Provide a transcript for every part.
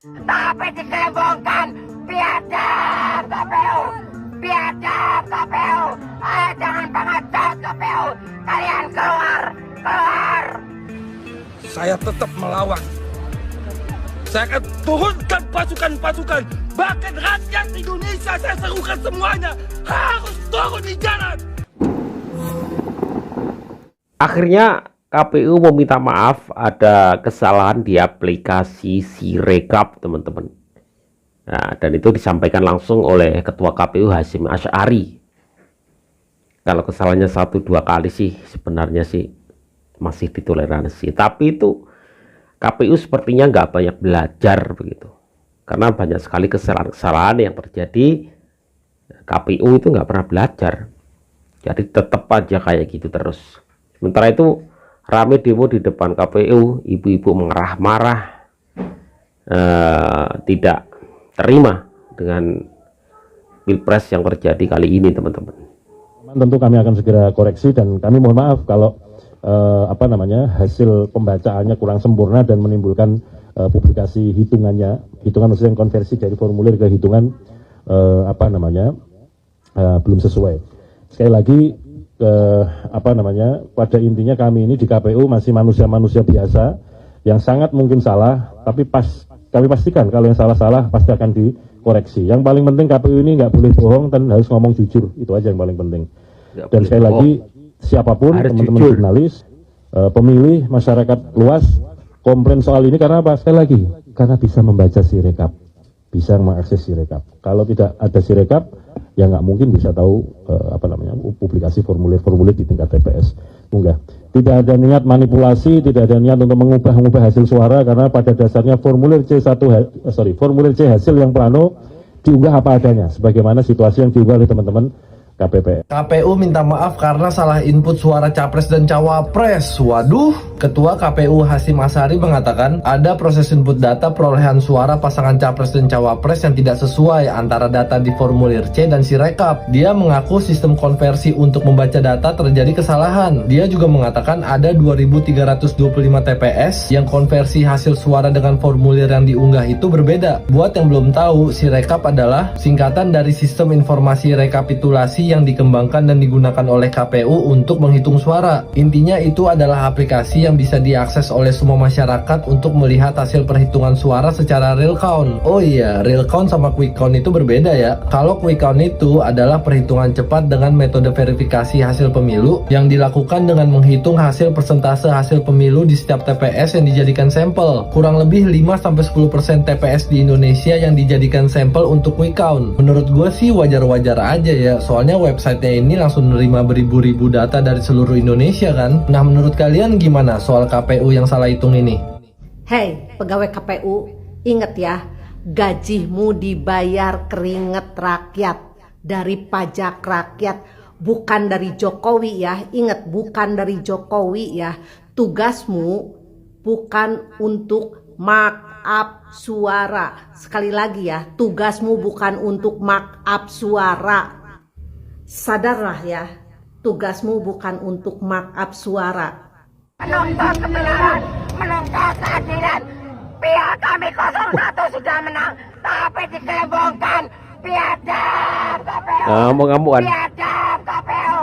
Tapi dikelebongkan, biadab KPU, biadab KPU, jangan pengecut KPU, kalian keluar, keluar. Saya tetap melawan. Saya akan turunkan pasukan-pasukan, bahkan rakyat Indonesia saya serukan semuanya harus turun di jalan. Akhirnya KPU meminta maaf ada kesalahan di aplikasi Sirekap, teman-teman. Nah, dan itu disampaikan langsung oleh Ketua KPU Hasyim Asy'ari. Kalau kesalahannya 1-2 kali sih sebenarnya sih masih ditoleransi. Tapi itu KPU sepertinya nggak banyak belajar begitu. Karena banyak sekali kesalahan-kesalahan yang terjadi. KPU itu nggak pernah belajar. Jadi tetap aja kayak gitu terus. Sementara itu rame demo di depan KPU, ibu-ibu marah-marah, tidak terima dengan pilpres yang terjadi kali ini, teman-teman. Tentu kami akan segera koreksi dan kami mohon maaf kalau hasil pembacaannya kurang sempurna dan menimbulkan publikasi hitungan maksudnya konversi dari formulir ke hitungan belum sesuai. Sekali lagi pada intinya kami ini di KPU masih manusia-manusia biasa yang sangat mungkin salah, tapi kami pastikan kalau yang salah-salah pasti akan dikoreksi. Yang paling penting KPU ini nggak boleh bohong dan harus ngomong jujur, itu aja yang paling penting. Dan sekali lagi siapapun teman-teman jurnalis, pemilih, masyarakat luas komplain soal ini karena apa? Sekali lagi karena bisa membaca Sirekap, bisa mengakses Sirekap. Kalau tidak ada Sirekap ya nggak mungkin bisa tahu publikasi formulir-formulir di tingkat TPS. Enggak. Tidak ada niat manipulasi, tidak ada niat untuk mengubah hasil suara karena pada dasarnya formulir C hasil yang plano diunggah apa adanya sebagaimana situasi yang diunggah oleh teman-teman KPP. KPU minta maaf karena salah input suara capres dan cawapres. Waduh, Ketua KPU Hasyim Asy'ari mengatakan ada proses input data perolehan suara pasangan capres dan cawapres yang tidak sesuai antara data di formulir C dan Sirekap. Dia mengaku sistem konversi untuk membaca data terjadi kesalahan. Dia juga mengatakan ada 2.325 TPS yang konversi hasil suara dengan formulir yang diunggah itu berbeda. Buat yang belum tahu, Sirekap adalah singkatan dari sistem informasi rekapitulasi yang dikembangkan dan digunakan oleh KPU untuk menghitung suara. Intinya itu adalah aplikasi yang bisa diakses oleh semua masyarakat untuk melihat hasil perhitungan suara secara real count. Oh iya, real count sama quick count itu berbeda ya. Kalau quick count itu adalah perhitungan cepat dengan metode verifikasi hasil pemilu yang dilakukan dengan menghitung hasil persentase hasil pemilu di setiap TPS yang dijadikan sampel. Kurang lebih 5-10% TPS di Indonesia yang dijadikan sampel untuk quick count. Menurut gue sih wajar-wajar aja ya, soalnya websitenya ini langsung nerima beribu-ribu data dari seluruh Indonesia kan. Nah, menurut kalian gimana soal KPU yang salah hitung ini? Hei pegawai KPU, inget ya, gajimu dibayar keringet rakyat, dari pajak rakyat, bukan dari Jokowi ya. Ingat, bukan dari Jokowi ya. Tugasmu bukan untuk mark up suara. Sekali lagi ya, tugasmu bukan untuk mark up suara. Sadarlah ya, tugasmu bukan untuk mark up suara. Menuntut kebenaran, menuntut keadilan. Pihak kami 01 sudah menang, tapi dikelebongkan. Biadab KPU, Ngamuk-ngamukan. biadab KPU,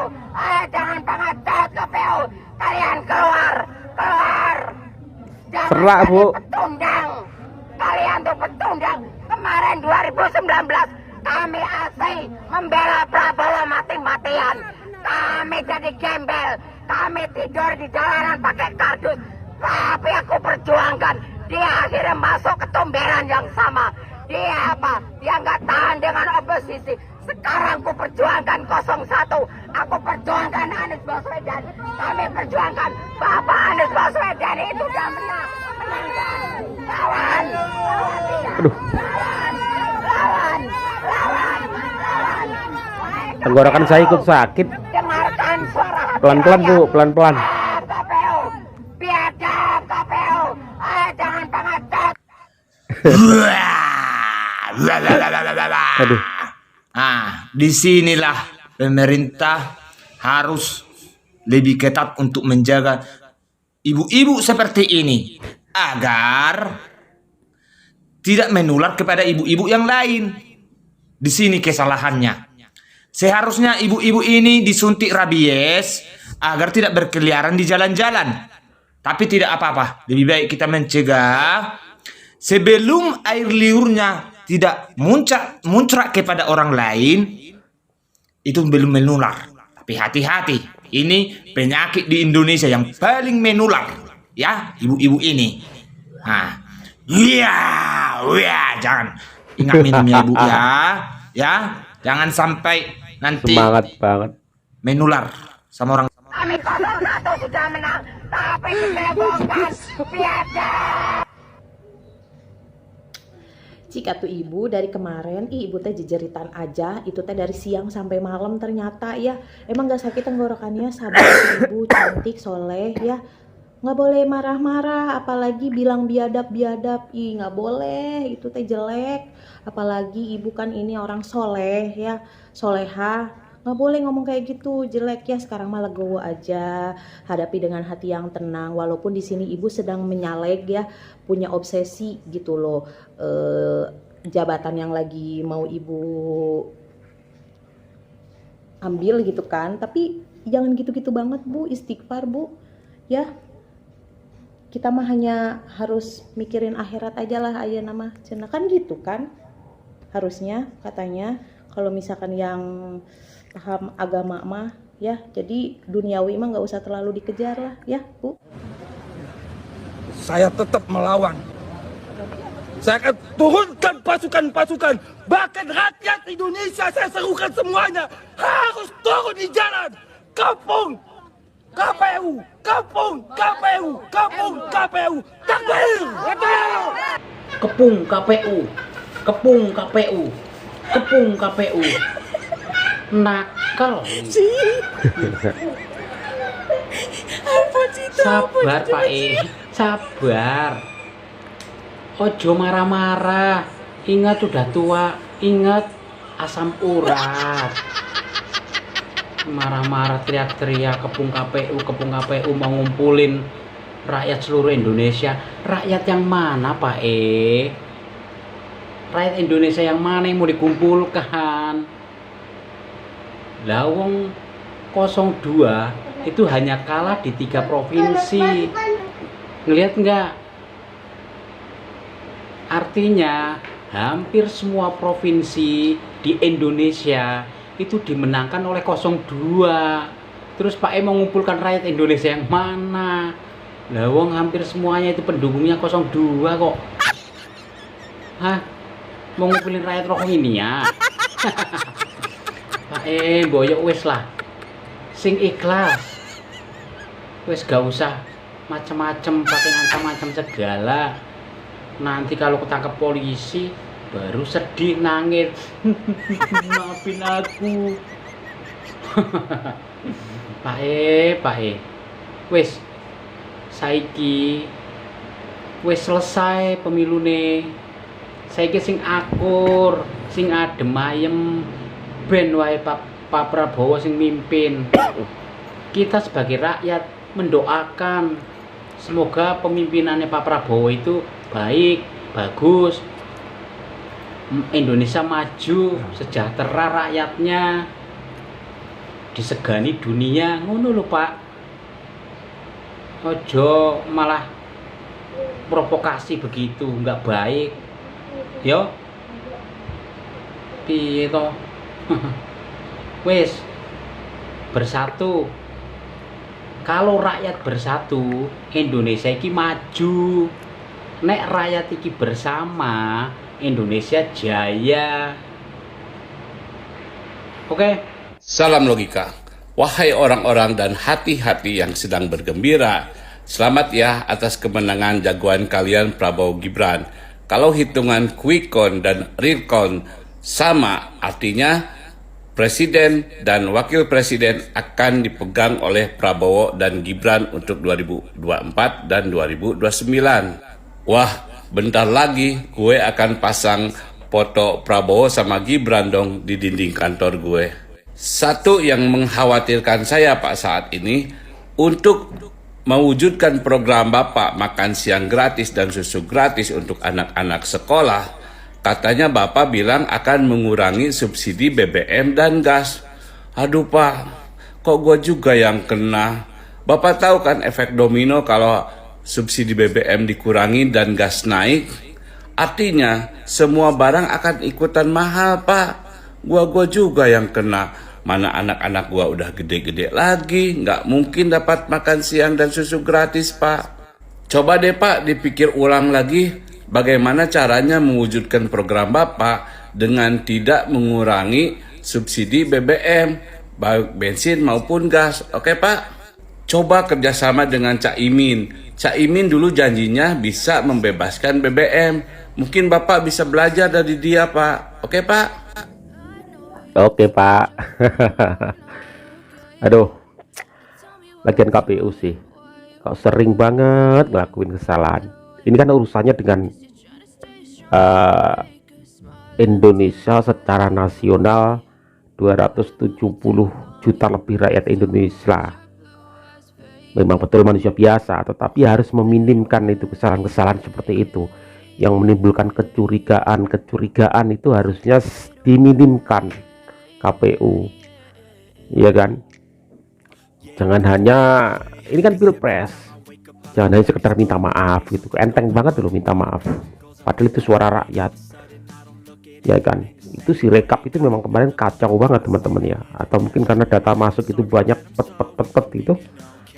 jangan pengecut KPU, kalian keluar, keluar. Jangan Serak, jadi Bu. petundang, kalian tuh petundang. Kemarin 2019 kami asli membela Prabowo mati-matian. Kami jadi gembel, kami tidur di jalanan pakai kardus. Tapi aku perjuangkan, dia akhirnya masuk ke tumberan yang sama. Dia apa? Dia nggak tahan dengan oposisi. Sekarang aku perjuangkan 01. Aku perjuangkan Anies Baswedan. Kami perjuangkan Bapak Anies Baswedan itu udah menang. Menangkan. Lawan. Lawan tidak. Lawan. Lawan. Lawan. Lawan. Tenggorokan saya ikut sakit. Dengarkan suara hati Pelan-pelan rakyat. Bu, pelan-pelan. KPU. Biadab KPU. Jangan pengecut. Aduh. Nah, disinilah pemerintah harus lebih ketat untuk menjaga ibu-ibu seperti ini agar tidak menular kepada ibu-ibu yang lain. Di sini kesalahannya. Seharusnya ibu-ibu ini disuntik rabies agar tidak berkeliaran di jalan-jalan. Tapi tidak apa-apa. Lebih baik kita mencegah sebelum air liurnya tidak muncrat kepada orang lain. Itu belum menular. Tapi hati-hati. Ini penyakit di Indonesia yang paling menular. Ya, ibu-ibu ini. Nah, jangan ingat minumnya ibu ya. Jangan sampai nanti Semangat banget. menular sama orang. Kami 0-1 sudah menang, tapi dicebongkan biadab. Jika tuh ibu dari kemarin, ibu teh jejeritan aja, itu teh dari siang sampai malam ternyata ya, emang gak sakit tenggorokannya, sabar ibu, cantik, soleh ya, nggak boleh marah-marah, apalagi bilang biadab, nggak boleh, itu teh jelek, apalagi ibu kan ini orang soleh ya, soleha, nggak boleh ngomong kayak gitu, jelek ya. Sekarang mah legowo aja, hadapi dengan hati yang tenang, walaupun di sini ibu sedang menyaleg ya, punya obsesi gitu loh, jabatan yang lagi mau ibu ambil gitu kan, tapi jangan gitu-gitu banget bu, istighfar bu ya. Kita mah hanya harus mikirin akhirat aja lah aja nama cenah kan gitu kan, harusnya katanya kalau misalkan yang paham agama mah ya, jadi duniawi mah nggak usah terlalu dikejar lah ya bu. Saya tetap melawan. Saya akan turunkan pasukan-pasukan, bahkan rakyat Indonesia saya serukan semuanya harus turun di jalan. Kampung KPU, kampung KPU, kampung KPU, takbir! Kepung KPU, kepung KPU, kepung KPU. Nakal. Sabar Pak sabar. Ojo marah-marah. Ingat udah tua, ingat asam urat. Marah-marah teriak-teriak kepung KPU mau ngumpulin rakyat seluruh Indonesia. Rakyat yang mana Pak Rakyat Indonesia yang mana yang mau dikumpulkan? Lawang 02 itu hanya kalah di 3 provinsi. Ngelihat nggak? Artinya hampir semua provinsi di Indonesia itu dimenangkan oleh 02. Terus Pak mau mengumpulkan rakyat Indonesia yang mana? Lawang hampir semuanya itu pendukungnya 02 kok. Hah? Mau ngumpulin rakyat Rohingya? Pak boyok wes lah, sing ikhlas, wes gak usah macem-macem pakai ngancam-ngancam segala. Nanti kalau ketangkep polisi baru sedih nangis. Maafin aku. Pak wes saiki wes selesai pemilune. Saiki sing akur, sing adem ayem. Ben wae Pak Prabowo sing mimpin. Kita sebagai rakyat mendoakan semoga pemimpinannya Pak Prabowo itu baik, bagus, Indonesia maju, sejahtera rakyatnya, disegani dunia, ngono lho Pak. Ojo malah provokasi begitu, nggak baik. Yo, piye toh? Wes bersatu. Kalau rakyat bersatu, Indonesia iki maju. Nek rakyat iki bersama, Indonesia jaya. Oke. Salam logika. Wahai orang-orang dan hati-hati yang sedang bergembira, selamat ya atas kemenangan jagoan kalian Prabowo Gibran. Kalau hitungan quick count dan real count sama, artinya Presiden dan Wakil Presiden akan dipegang oleh Prabowo dan Gibran untuk 2024 dan 2029. Wah, bentar lagi gue akan pasang foto Prabowo sama Gibran dong di dinding kantor gue. Satu yang mengkhawatirkan saya Pak saat ini, untuk mewujudkan program Bapak makan siang gratis dan susu gratis untuk anak-anak sekolah, katanya Bapak bilang akan mengurangi subsidi BBM dan gas. Aduh Pak, kok gue juga yang kena? Bapak tahu kan efek domino kalau subsidi BBM dikurangi dan gas naik? Artinya semua barang akan ikutan mahal Pak. Gua juga yang kena. Mana anak-anak gua udah gede-gede lagi, nggak mungkin dapat makan siang dan susu gratis Pak. Coba deh Pak dipikir ulang lagi bagaimana caranya mewujudkan program Bapak dengan tidak mengurangi subsidi BBM, baik bensin maupun gas. Oke Pak? Coba kerjasama dengan Cak Imin. Cak Imin dulu janjinya bisa membebaskan BBM. Mungkin Bapak bisa belajar dari dia Pak. Oke Pak? Oke Pak. Aduh, lagian KPU sih kok sering banget ngelakuin kesalahan. Ini kan urusannya dengan Indonesia secara nasional, 270 juta lebih rakyat Indonesia. Memang betul manusia biasa, tetapi harus meminimkan itu kesalahan-kesalahan seperti itu yang menimbulkan kecurigaan itu harusnya diminimkan KPU, ya kan? Jangan hanya, ini kan pilpres, jangan hanya sekedar minta maaf gitu. Enteng banget loh minta maaf, padahal itu suara rakyat, ya kan? Itu si rekap itu memang kemarin kacau banget teman-teman ya. Atau mungkin karena data masuk itu banyak pet itu,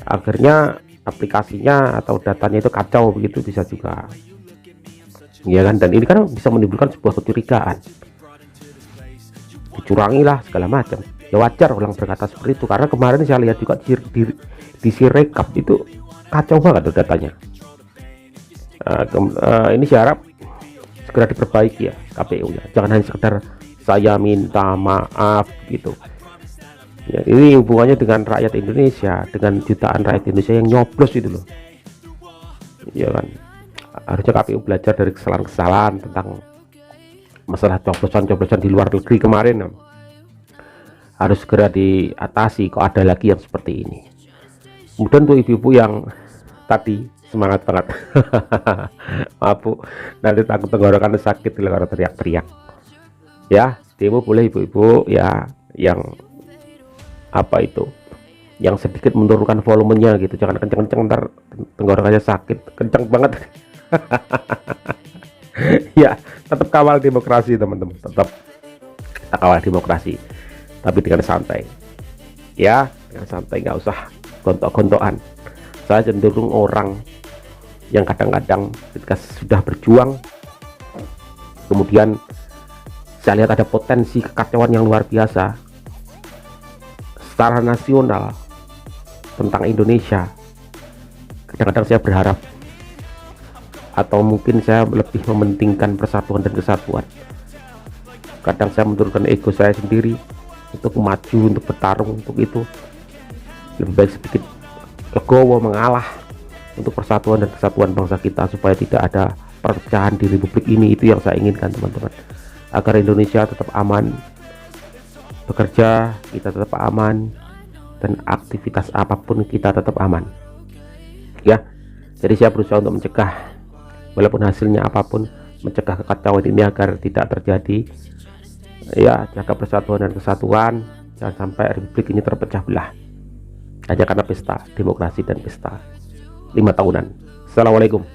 akhirnya aplikasinya atau datanya itu kacau begitu, bisa juga, ya kan? Dan ini kan bisa menimbulkan sebuah kecurigaan, dicurangi lah segala macam. Ya wajar orang berkata seperti itu, karena kemarin saya lihat juga di Sirekap itu kacau banget tuh datanya. Ini saya harap segera diperbaiki ya KPU ya, jangan hanya sekedar saya minta maaf gitu ya. Ini hubungannya dengan rakyat Indonesia, dengan jutaan rakyat Indonesia yang nyoblos itu loh, ya kan? Harusnya KPU belajar dari kesalahan-kesalahan tentang masalah coblosan-coblosan di luar negeri kemarin, harus segera diatasi. Kok ada lagi yang seperti ini? Kemudian untuk ibu-ibu yang tadi semangat banget maaf Bu, nanti takut tenggorokan sakit kalau teriak-teriak ya. Demo boleh ibu-ibu ya, yang apa itu, yang sedikit menurunkan volumenya gitu, jangan kenceng-kenceng ntar tenggorokannya sakit, kenceng banget. Ya, tetap kawal demokrasi teman-teman, tetap kita kawal demokrasi, tapi dengan santai ya, dengan santai, nggak usah gontok-gontokan. Saya cenderung orang yang kadang-kadang ketika sudah berjuang kemudian saya lihat ada potensi kekacauan yang luar biasa secara nasional tentang Indonesia, kadang-kadang saya berharap, atau mungkin saya lebih mementingkan persatuan dan kesatuan. Kadang saya menurunkan ego saya sendiri untuk maju, untuk bertarung, untuk itu lebih baik sedikit legowo mengalah untuk persatuan dan kesatuan bangsa kita, supaya tidak ada perpecahan di republik ini. Itu yang saya inginkan teman-teman, agar Indonesia tetap aman, bekerja kita tetap aman, dan aktivitas apapun kita tetap aman ya. Jadi saya berusaha untuk mencegah, walaupun hasilnya apapun, mencegah kekacauan ini agar tidak terjadi ya. Jaga persatuan dan kesatuan, jangan sampai republik ini terpecah belah hanya karena pesta demokrasi dan pesta 5 tahunan. Assalamualaikum.